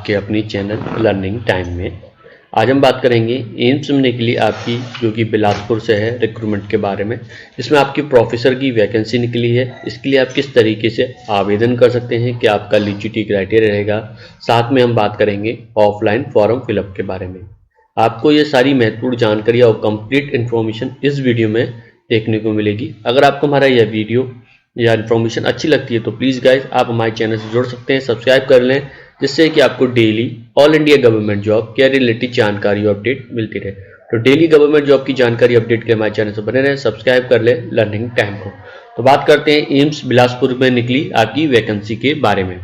आपके अपनी channel learning time में। आज हम बात करेंगे एम्स में निकली आपकी जो कि बिलासपुर से है रिक्रूटमेंट के बारे में। इसमें आपकी प्रोफेसर की वैकेंसी निकली है। इसके लिए आप किस तरीके से आवेदन कर सकते हैं, क्या आपका एलिजिबिलिटी क्राइटेरिया रहेगा। साथ में हम बात करेंगे ऑफलाइन फॉर्म फिलअप के बारे में। आपको ये सारी महत्वपूर्ण जानकारी और कंप्लीट इन्फॉर्मेशन इस वीडियो में देखने को मिलेगी। अगर आपको हमारा यह वीडियो या इन्फॉर्मेशन अच्छी लगती है तो प्लीज़ गाइज आप हमारे चैनल से जुड़ सकते हैं, सब्सक्राइब कर लें, जिससे कि आपको daily all India government job के रिलेटेड जानकारी और अपडेट मिलती रहे। तो डेली गवर्नमेंट जॉब की जानकारी अपडेट के हमारे चैनल से बने रहें, सब्सक्राइब कर लें लर्निंग टाइम को। तो बात करते हैं एम्स बिलासपुर में निकली आपकी वैकेंसी के बारे में।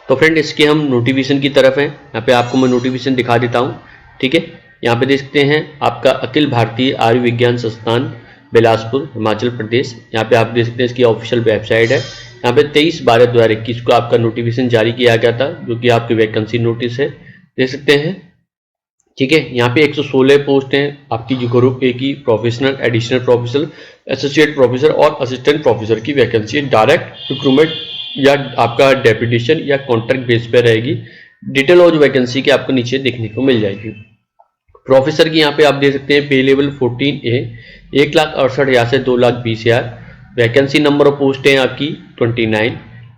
तो फ्रेंड इसके हम नोटिफिकेशन की तरफ हैं। यहाँ पे आपको मैं नोटिफिकेशन दिखा देता हूँ, ठीक है। यहाँ पे देख सकते हैं आपका अखिल भारतीय आयुर्विज्ञान संस्थान बिलासपुर हिमाचल प्रदेश। यहाँ पे आप देख सकते हैं इसकी ऑफिशियल वेबसाइट है। यहाँ पे 23/12/2021 को आपका नोटिफिकेशन जारी किया गया था, जो कि आपकी वैकेंसी नोटिस है, देख सकते हैं, ठीक है। यहाँ पे 116 पोस्ट हैं आपकी जो ग्रुप ए की professional, additional professor, associate professor और असिस्टेंट प्रोफेसर की वैकेंसी डायरेक्ट रिक्रूटमेंट या आपका डेपुटेशन या कॉन्ट्रैक्ट बेस पे रहेगी। डिटेल और वैकेंसी के आपको नीचे देखने को मिल जाएगी। प्रोफेसर की यहाँ पे आप देख सकते हैं पे लेवल 14A 1,68,000 से 2,20,000। वैकेंसी नंबर ऑफ पोस्ट हैं आपकी 29,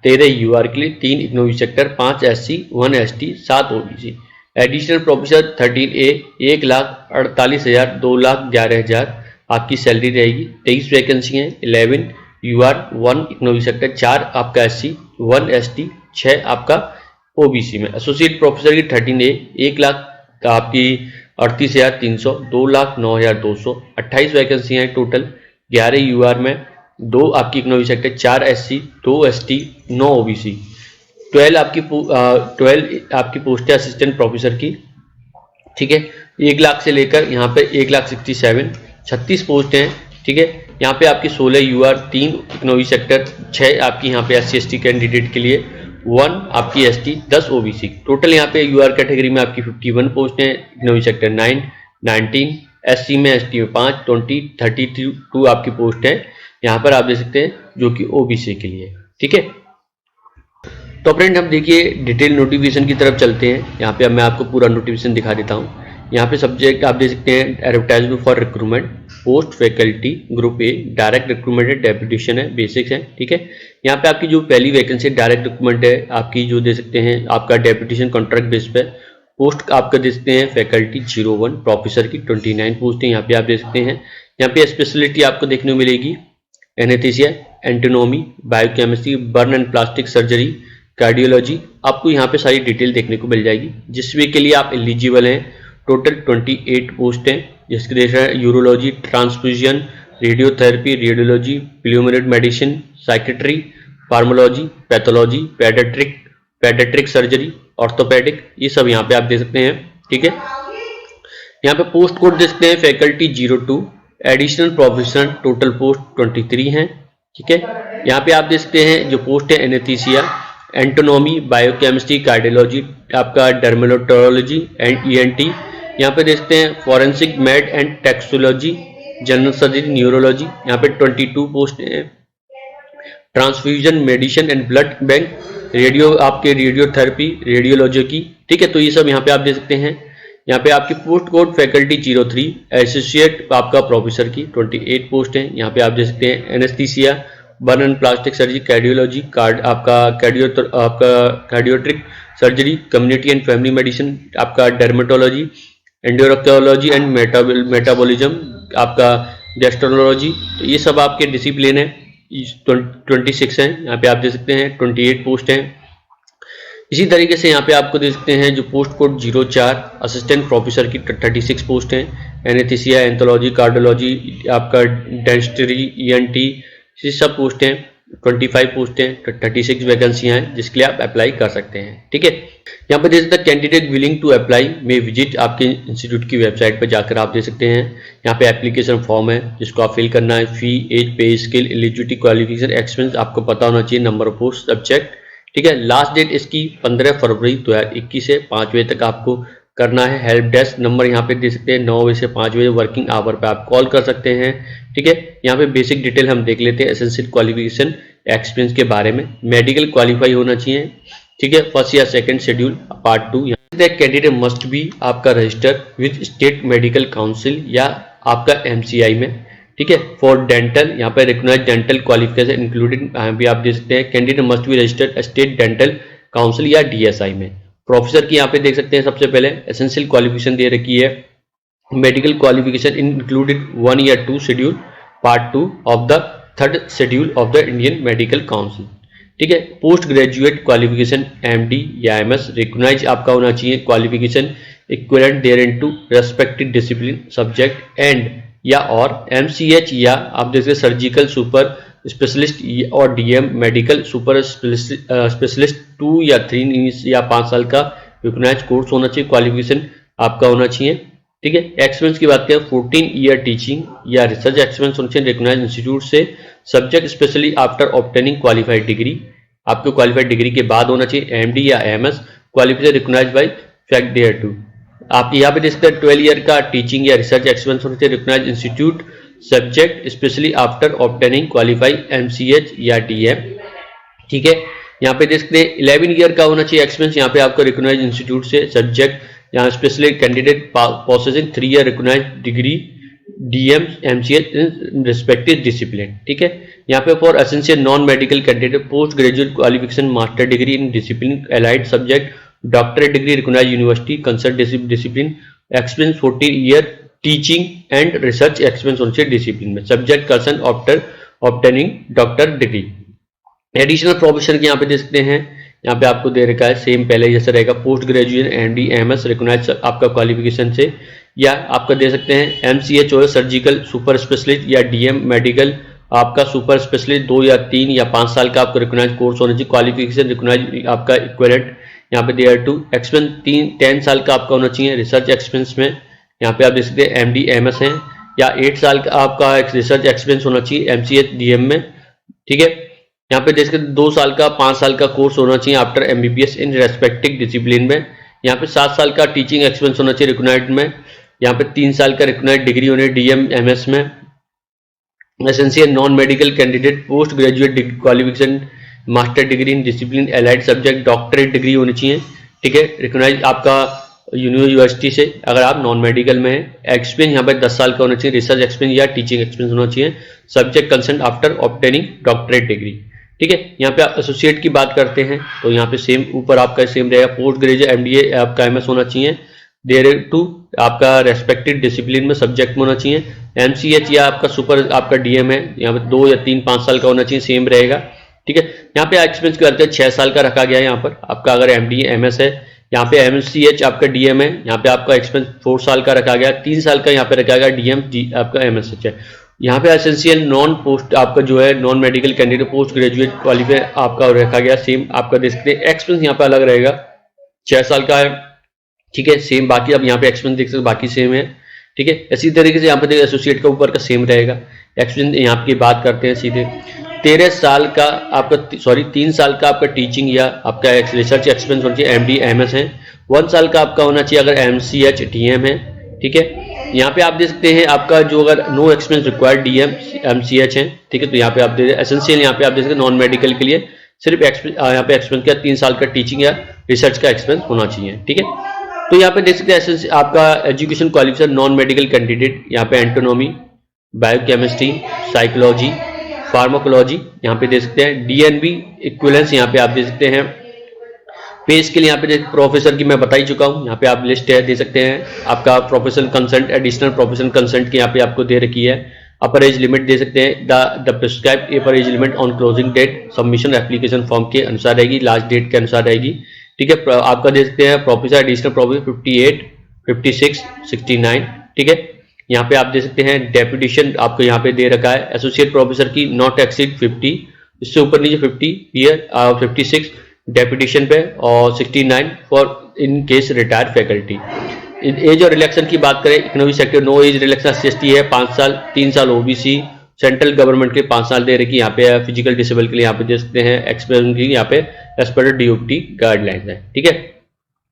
13 UR के लिए, 3 economic sector, 5 SC, 1 ST, 7 OBC। Additional professor 13A 1,48,000 2,11,000 आपकी सैलरी रहेगी। 23 वैकेंसी हैं, 11 UR, 1 इकोनॉमिक सेक्टर, 4 आपका SC, 1 ST, 6 आपका OBC में। एसोसिएट प्रोफेसर की 13A 1 लाख आपकी 38,300, 2,09,200, 28 वैकेंसी हैं टोटल। 11 UR में, 2 आपकी economic sector, 4 SC, 2 ST, 9 OBC। 12 आपकी पोस्ट है असिस्टेंट प्रोफेसर की, ठीक है। 1 लाख से लेकर यहाँ पे 1,67,000 36 पोस्ट हैं, ठीक है। यहाँ पे आपकी 16 UR, 3 इकोनॉमिक सेक्टर, 6 आपकी यहाँ पे SC ST कैंडिडेट के लिए, 1 आपकी ST, 10 OBC। टोटल यहाँ पे UR कैटेगरी में आपकी 51 पोस्ट हैं, इकोनॉमिक सेक्टर 9, 19, SC में, ST में 5, 20, 32 आपकी पोस्ट है यहाँ पर आप देख सकते हैं, जो कि OBC के लिए, ठीक है। तो फ्रेंड हम देखिए डिटेल नोटिफिकेशन की तरफ चलते हैं। यहाँ पे अब मैं आपको पूरा नोटिफिकेशन दिखा देता हूँ। यहाँ पे सब्जेक्ट आप देख सकते हैं, advertisement for recruitment post faculty group A, direct recruitment है, डेपुटेशन है, बेसिक्स है, ठीक है। यहाँ पे आपकी जो पहली वैकेंसी डायरेक्ट रिक्रूटमेंट है आपकी, जो दे सकते हैं आपका डेपुटेशन कॉन्ट्रैक्ट बेस पे। पोस्ट आपका दे सकते हैं फैकल्टी 01 प्रोफेसर की 29 पोस्ट है यहाँ पे आप देख सकते हैं। यहाँ पे स्पेशलिटी आपको देखने को मिलेगी anaesthesia, anatomy, biochemistry, burn and plastic surgery, cardiology. आपको यहाँ पे सारी डिटेल देखने को मिल जाएगी, जिसमें के लिए आप एलिजिबल हैं। टोटल 28 पोस्ट हैं, जिसके देश है urology, transfusion, radiotherapy, radiology, pulmonary medicine, psychiatry, pharmacology, pathology, paediatric surgery, orthopaedic, ये सब यहाँ पे आप दे सकते हैं, ठीक है। यहाँ पे पोस्ट कोड दे सकते हैं faculty 02, additional professional total post 23 हैं, ठीक है। यहाँ पे आप देख सकते हैं जो पोस्ट है एनेस्थीसिया, एंटोनॉमी, बायोकेमिस्ट्री, कार्डियोलॉजी, आपका डर्मेटोलॉजी एंड ENT। यहाँ पे देखते हैं forensic med and toxicology, general surgery, neurology. यहाँ पे 22 पोस्ट हैं, transfusion medicine and blood bank, radio आपके रेडियोथेरेपी, रेडियोलॉजी की, ठीक है। तो ये सब यहाँ पे आप देख सकते हैं। यहाँ पे आपकी पोस्ट कोड फैकल्टी 03, एसोसिएट आपका प्रोफेसर की 28 पोस्ट हैं। यहाँ पे आप देख सकते हैं anaesthesia, burn and plastic surgery, cardiology, आपका cardiothoracic surgery, community and family medicine, आपका डर्मेटोलॉजी, एंडोक्राइनोलॉजी एंड मेटाबॉलिज्म, आपका गैस्ट्रोलॉजी। तो ये सब आपके डिसिप्लिन है। 26 हैं यहाँ पे आप देख सकते हैं, 28 पोस्ट हैं। इसी तरीके से यहाँ पे आपको देख सकते हैं जो पोस्ट कोड 04 असिस्टेंट प्रोफेसर की 36 पोस्ट हैं। एनेस्थीसिया, एंथोलॉजी, कार्डियोलॉजी, आपका डेंटिस्ट्री, ENT, ये सब पोस्ट हैं। 25 पोस्ट हैं, 36 वैकेंसियाँ हैं, जिसके लिए आप अप्लाई कर सकते हैं, ठीक है। यहाँ पर देख सकते हैं कैंडिडेट विलिंग टू अप्लाई में विजिट आपके इंस्टीट्यूट की वेबसाइट पर जाकर आप देख सकते हैं। यहाँ पे एप्लीकेशन फॉर्म है, जिसको आप फिल करना है। Fee, age, pay scale, eligibility, qualification, experience आपको पता होना चाहिए, नंबर ऑफ पोस्ट, सब्जेक्ट, ठीक है। लास्ट डेट इसकी 15 फरवरी 2021 से 5 बजे तक आपको करना है। हेल्प डेस्क नंबर यहाँ पे दे सकते हैं, 9 बजे से 5 बजे वर्किंग आवर पे आप कॉल कर सकते हैं, ठीक है। यहाँ पे बेसिक डिटेल हम देख लेते हैं, एसेंशियल क्वालिफिकेशन, एक्सपीरियंस के बारे में। मेडिकल क्वालिफाई होना चाहिए, ठीक है, फर्स्ट या second schedule part 2। Candidate must be आपका register with state medical council या आपका एमसीआई में, ठीक है, फॉर डेंटल, यहाँ पे रिकॉग्नाइज्ड डेंटल क्वालिफिकेशन इंक्लूडेड, यहाँ भी आप देख सकते हैं candidate must be registered state dental council या डीएसआई में। प्रोफेसर की यहाँ पे देख सकते हैं सबसे पहले एसेंशियल क्वालिफिकेशन दे रखी है, मेडिकल क्वालिफिकेशन इंक्लूडेड 1 या 2 schedule part 2 of the 3rd schedule of the Indian Medical Council, ठीक है। पोस्ट ग्रेजुएट क्वालिफिकेशन एमडी या एमएस रिकॉग्नाइज आपका होना चाहिए qualification equivalent there into respective discipline subject and या और एमसीएच या आप देखिए सर्जिकल सुपर स्पेशलिस्ट और डीएम मेडिकल सुपर स्पेशलिस्ट 2 या 3 या 5 साल का रिकॉग्नाइज कोर्स होना चाहिए, क्वालिफिकेशन आपका होना चाहिए, ठीक है। एक्सपीरियंस की बात करें 14 ईयर टीचिंग या रिसर्च एक्सपीरियंस होना चाहिए रिकॉग्नाइज्ड इंस्टीट्यूट से, subject specially after obtaining qualified degree, आपको क्वालिफाइड डिग्री के बाद होना चाहिए, एमडी या MS qualification recognised by fact there to. आप यहाँ पे देख सकते हैं 12 ईयर का टीचिंग या रिसर्च एक्सपीरियंस होना चाहिए recognised institute, subject specially after obtaining qualified MCh या डीएम, ठीक है। यहाँ पे देख सकते हैं 11 ईयर का होना चाहिए एक्सपीरियंस, यहाँ पे आपको रिकॉग्नाइज्ड इंस्टीट्यूट से, सब्जेक्ट यहाँ specially candidate possessing 3 year recognised degree DM MCh in respective discipline, ठीक है। यहाँ पे for essential non medical candidate post graduate qualification master degree in discipline allied subject, doctorate degree recognised university concern discipline, experience 14 year teaching and research experience होना चाहिए discipline में, subject concern after obtaining doctor degree. Additional profession के यहाँ पे देख सकते हैं, यहाँ पे आपको दे रखा है सेम पहले जैसा रहेगा, post graduation MD MS recognise आपका क्वालिफिकेशन से, या आपका दे सकते हैं एमसीएच और सर्जिकल सुपर स्पेशलिस्ट या डीएम मेडिकल आपका सुपर स्पेशलिस्ट 2 या 3 या 5 साल का आपका रिकॉग्नाइज कोर्स होना चाहिए, क्वालिफिकेशन रिकॉग्नाइज आपका इक्विवेलेंट यहाँ पे देयर टू, एक्सपीरियंस 10 साल का आपका होना चाहिए रिसर्च एक्सपीरियंस में, यहाँ पे आप देख सकते हैं एमडी एमएस हैं, या 8 साल का आपका रिसर्च एक्सपीरियंस होना चाहिए एमसीएच डीएम में, ठीक है। यहाँ पे देख सकते 2 साल का 5 साल का कोर्स होना चाहिए after MBBS in respective discipline में, यहाँ पे 7 साल का टीचिंग एक्सपीरियंस होना चाहिए रिकॉग्नाइज्ड में, यहाँ पे 3 साल का रिकॉग्नाइज्ड डिग्री होने डीएम एमएस में। Essential non medical candidate post graduate qualification master degree in discipline allied subject doctorate degree होनी चाहिए, ठीक है, रिकॉग्नाइज आपका यूनिवर्सिटी से अगर आप नॉन मेडिकल में है। एक्सपीरियंस यहाँ पे 10 साल का होना चाहिए, रिसर्च एक्सपीरियंस या टीचिंग एक्सपीरियंस होना चाहिए, subject concern after obtaining doctorate degree, ठीक है। यहाँ पे आप एसोसिएट की बात करते हैं तो यहाँ पे सेम ऊपर आपका सेम रहेगा, पोस्ट ग्रेजुएट एमडीए आपका एमएस होना चाहिए, देयर टू आपका रेस्पेक्टिव डिसिप्लिन में सब्जेक्ट में होना चाहिए, एमसीएच या आपका सुपर आपका डीएम है यहाँ पे 2 या 3 5 साल का होना चाहिए, सेम रहेगा, ठीक है। यहाँ पे एक्सपीरियंस करते हैं 6 साल का रखा गया है यहाँ पर आपका, अगर एमडी एमएस है, यहाँ पे एमसीएच आपका डीएम है, यहाँ पे आपका एक्सपीरियंस 4 साल का रखा गया, 3 साल का यहाँ पे रखा गया डीएम आपका एमएसएच है। यहाँ पे एसेंशियल नॉन पोस्ट आपका जो है non medical candidate post graduate qualify आपका रखा गया सेम, आपका देख सकते हैं एक्सपीरियंस यहाँ पे अलग रहेगा 6 साल का है, ठीक है, सेम। बाकी अब यहाँ पे एक्सपीरियंस देख सकते बाकी सेम है, ठीक है। इसी तरीके से यहाँ पे एसोसिएट का ऊपर का सेम रहेगा। एक्सपीरियंस यहाँ की बात करते हैं सीधे 13 साल का आपका 3 साल का आपका टीचिंग या आपका रिसर्च एक्सपीरियंस होना चाहिए, एमडी एमएस है, 1 साल का आपका होना चाहिए अगर एमसीएच डीएम है, ठीक है। यहाँ पे आप देख सकते हैं आपका जो अगर no experience required DM MCh है, ठीक है, तो यहाँ पे आप दे एसेंशियल यहाँ पे आप देख सकते हैं नॉन मेडिकल के लिए सिर्फ यहाँ पे एक्सपीरियंस क्या 3 साल का टीचिंग या रिसर्च का एक्सपीरियंस होना चाहिए, ठीक है। तो यहाँ पे देख सकते हैं आपका education qualification non medical candidate, यहाँ पे एंटोनॉमी, बायोकेमिस्ट्री, साइकोलॉजी, फार्माकोलॉजी यहाँ पे देख सकते हैं, डीएनबी इक्विवेलेंस यहाँ पे आप देख सकते हैं। पेज के लिए यहाँ पे प्रोफेसर की मैं बता ही चुका हूँ, यहाँ पे आप लिस्ट है दे सकते हैं, आपका professional consent additional professional consent की यहाँ पे आपको दे रखी है, अपर एज लिमिट दे सकते हैं, the prescribed upper age limit on closing date submission application form के अनुसार रहेगी, लास्ट डेट के अनुसार रहेगी, ठीक है। आपका दे सकते हैं प्रोफेसर एडिशनल प्रोफेसर 58, 56, 69, ठीक है। यहाँ पे आप दे सकते हैं डेपुटेशन आपको यहाँ पे दे रखा है, एसोसिएट प्रोफेसर की नॉट एक्सीड 50, इससे ऊपर नीचे 50 ईयर 56 डेपुटेशन पे और 69 for in case retired faculty. Age और रिलैक्सेशन की बात करें economic sector no age relaxation ST है 5 साल, 3 साल ओबीसी, सेंट्रल गवर्नमेंट के 5 साल दे रखी यहाँ पे, फिजिकल डिसेबल के लिए यहाँ पे दे सकते हैं, एक्सपीरियंस की यहाँ पे एज पर डीओपी गाइडलाइंस है, ठीक है।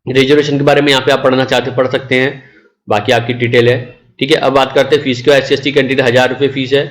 रिजर्वेशन के बारे में यहाँ पे आप पढ़ना चाहते पढ़ सकते हैं, बाकी आपकी डिटेल है, ठीक है। अब बात करते हैं फीस की, SC/ST कैंडिडेट 1000 रुपये फीस है,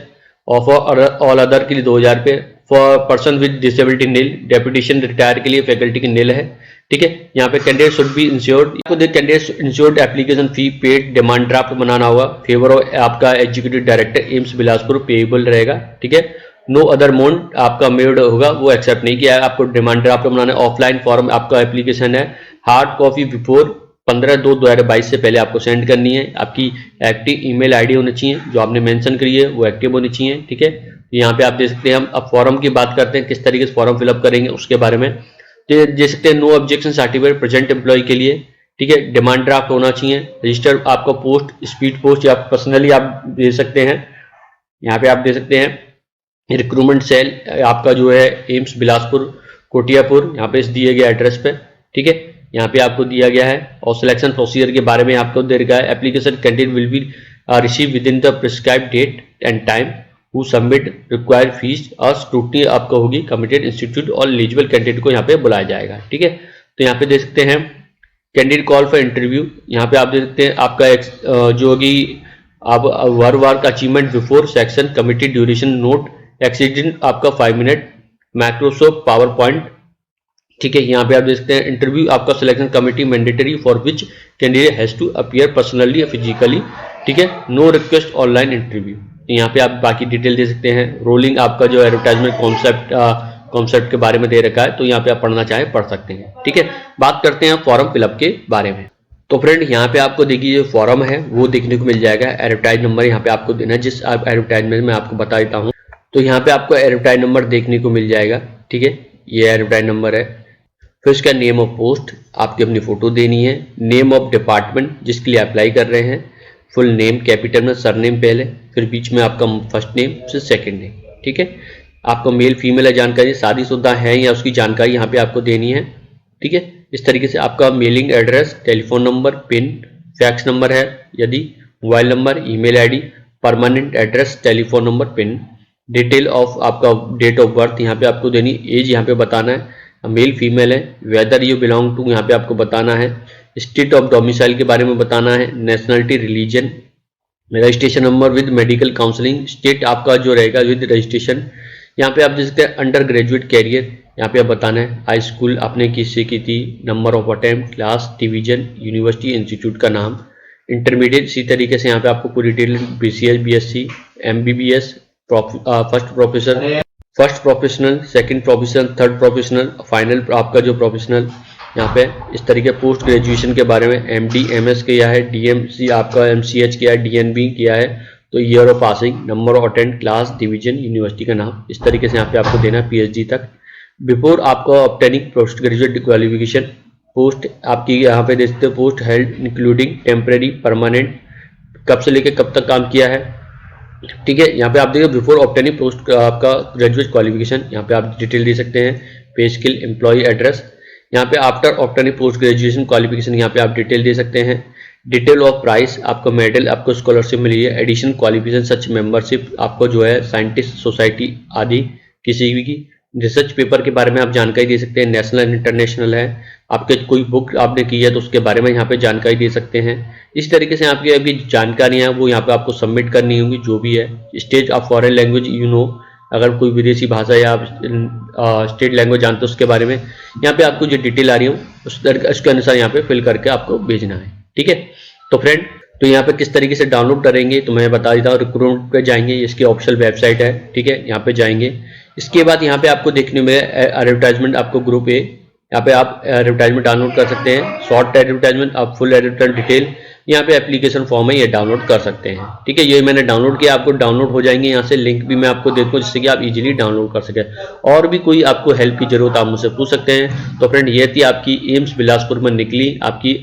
और फॉर ऑल अदर के लिए 2000 रुपये, for person with disability nil, deputation retire के लिए फैकल्टी की नील है, ठीक है। यहाँ पे candidate should be insured, candidate insured application fee paid, demand draft बनाना होगा, फेवर ऑफ आपका executive director AIIMS Bilaspur payable रहेगा, ठीक है। नो अदर अमाउंट आपका मेड होगा वो एक्सेप्ट नहीं किया है, आपको डिमांड ड्राफ्ट बनाना है। ऑफलाइन फॉर्म आपका एप्लीकेशन है, हार्ड कॉपी बिफोर 15/2/2022 से पहले आपको सेंड करनी है। आपकी एक्टिव ईमेल आईडी होनी चाहिए, जो आपने मेंशन करी है वो एक्टिव होनी चाहिए, ठीक है। यहाँ पे आप देख सकते हैं, हम अब फॉर्म की बात करते हैं, किस तरीके से फॉर्म फिलअप करेंगे उसके बारे में। तो देख सकते हैं, no objection certificate present employ के लिए, ठीक है। डिमांड ड्राफ्ट होना चाहिए, रजिस्टर आपका पोस्ट, स्पीड पोस्ट या पर्सनली आप दे सकते हैं। यहाँ पे आप दे सकते हैं रिक्रूटमेंट सेल आपका जो है एम्स बिलासपुर कोटियापुर, यहाँ पे इस दिए गए एड्रेस पे, ठीक है। यहाँ पे आपको दिया गया है, और सिलेक्शन प्रोसीजर के बारे में आपको दे रखा है। Application candidate will be receive within the prescribed date and time, who submit required fees और स्क्रूटनी आपको होगी कमिटेड इंस्टीट्यूट, और एलिजिबल कैंडिडेट को यहाँ पे बुलाया जाएगा, ठीक है। तो यहाँ पे देख सकते हैं कैंडिडेट कॉल फॉर इंटरव्यू, यहाँ पे आप देख सकते हैं आपका जो होगी आप वार का achievement before section committee duration note accident आपका 5 मिनट, माइक्रोसॉफ्ट पावर पॉइंट, ठीक है। यहाँ पे आप देख सकते हैं इंटरव्यू आपका selection committee mandatory for which candidate has to appear personally या फिजिकली, ठीक है। नो रिक्वेस्ट ऑनलाइन इंटरव्यू, यहाँ पे आप बाकी डिटेल दे सकते हैं। रोलिंग आपका जो एडवर्टाइजमेंट कॉन्सेप्ट के बारे में दे रखा है, तो यहाँ पे आप पढ़ना चाहें पढ़ सकते हैं, ठीक है। बात करते हैं फॉर्म फिलअप के बारे में। तो फ्रेंड यहाँ पे आपको देखिए जो फॉर्म है वो देखने को मिल जाएगा। एडवर्टाइज नंबर यहाँ पे आपको देना है, जिस एडवर्टाइजमेंट में आपको बता देता हूँ। तो यहाँ पे आपको एडवर्टाइज नंबर देखने को मिल जाएगा, ठीक है। ये एडवर्टाइज नंबर है। फिर उसका नेम ऑफ पोस्ट, आपकी अपनी फोटो देनी है। नेम ऑफ डिपार्टमेंट जिसके लिए अप्लाई कर रहे हैं, फुल नेम कैपिटल में, सरनेम पहले, फिर बीच में आपका फर्स्ट नेम, फिर सेकंड नेम, ठीक है। आपको मेल फीमेल है जानकारी, शादीशुदा है या उसकी जानकारी यहाँ पे आपको देनी है, ठीक है। इस तरीके से आपका mailing address, telephone number, pin, fax number है यदि, mobile number, email ID, permanent address, telephone number, pin, detail of आपका डेट ऑफ बर्थ यहाँ पे आपको देनी, एज यहाँ पे बताना है, मेल फीमेल है, वेदर यू बिलोंग टू यहाँ पे आपको बताना है, स्टेट ऑफ डोमिसाइल के बारे में बताना है, nationality, religion, registration number with medical counselling, state आपका जो रहेगा विद रजिस्ट्रेशन। यहाँ पे आप देख सकते हैं अंडर ग्रेजुएट कैरियर, यहाँ पे आप बताना है हाई स्कूल आपने किससे की थी, number of attempt, class, division, university, institute का नाम, इंटरमीडिएट इसी तरीके से यहाँ पे आपको पूरी detail, BCS, BSc, MBBS, first professional, second professional, third professional, final आपका जो प्रोफेशनल, यहाँ पे इस तरीके पोस्ट ग्रेजुएशन के बारे में, MD, MS किया है, DMC आपका MCH किया है, DNB किया है, तो year of passing, number of attend, class, division, university का नाम, इस तरीके से यहाँ पे आपको देना है PhD तक। बिफोर आपको obtaining post graduate qualification, post आपकी यहाँ पे देखते हो post held including temporary, permanent, कब से लेकर कब तक काम किया है, ठीक है। यहाँ पे आप देखिए बिफोर ऑब्टेनिंग पोस्ट आपका ग्रेजुएट क्वालिफिकेशन, यहाँ पे आप डिटेल दे सकते हैं, पे स्किल, एम्प्लॉय एड्रेस। यहाँ पे after obtaining post graduation qualification यहाँ पे आप डिटेल दे सकते हैं, डिटेल ऑफ प्राइस, आपको मेडल, आपको स्कॉलरशिप मिली है, एडिशन क्वालिफिकेशन सच मेंबरशिप, आपको जो है साइंटिस्ट सोसाइटी आदि किसी की, रिसर्च पेपर के बारे में आप जानकारी दे सकते हैं, नेशनल एंड इंटरनेशनल है, आपके कोई बुक आपने की है तो उसके बारे में यहाँ पे जानकारी दे सकते हैं। इस तरीके से आपकी अभी जानकारी है वो यहाँ पे आपको सबमिट करनी होगी, जो भी है। स्टेट ऑफ फॉरेन लैंग्वेज अगर कोई विदेशी भाषा या आप स्टेट लैंग्वेज जानते हो उसके बारे में, यहाँ पे आपको जो डिटेल आ रही हो उसके अनुसार यहाँ पे फिल करके आपको भेजना है, ठीक है। तो फ्रेंड, तो यहाँ पे किस तरीके से डाउनलोड करेंगे तो मैं बता देता हूँ। रिक्रूटमेंट पे जाएंगे, इसकी ऑफिशियल वेबसाइट है, ठीक है, यहाँ पे जाएंगे। इसके बाद यहाँ पे आपको देखने में एडवर्टाइजमेंट, आपको ग्रुप ए, यहाँ पे आप एडवर्टाइजमेंट डाउनलोड कर सकते हैं, शॉर्ट एडवर्टाइजमेंट, आप फुल एडवर्टाइजमेंट डिटेल, यहाँ पे एप्लीकेशन फॉर्म है, ये डाउनलोड कर सकते हैं, ठीक है। ये मैंने डाउनलोड किया, आपको डाउनलोड हो जाएंगे। यहाँ से लिंक भी मैं आपको दे दूँ जिससे कि आप इजीली डाउनलोड कर सकें। और भी कोई आपको हेल्प की जरूरत आप मुझसे पूछ सकते हैं। तो फ्रेंड, ये थी आपकी एम्स बिलासपुर में निकली आपकी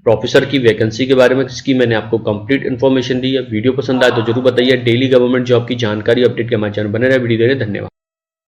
प्रोफेसर की वैकेंसी के बारे में, जिसकी मैंने आपको कंप्लीट इन्फॉर्मेशन दी है। वीडियो पसंद आए तो जरूर बताइए। डेली गवर्नमेंट जॉब की जानकारी अपडेट के हमारे चैनल बने रहे। वीडियो दे रहे, धन्यवाद।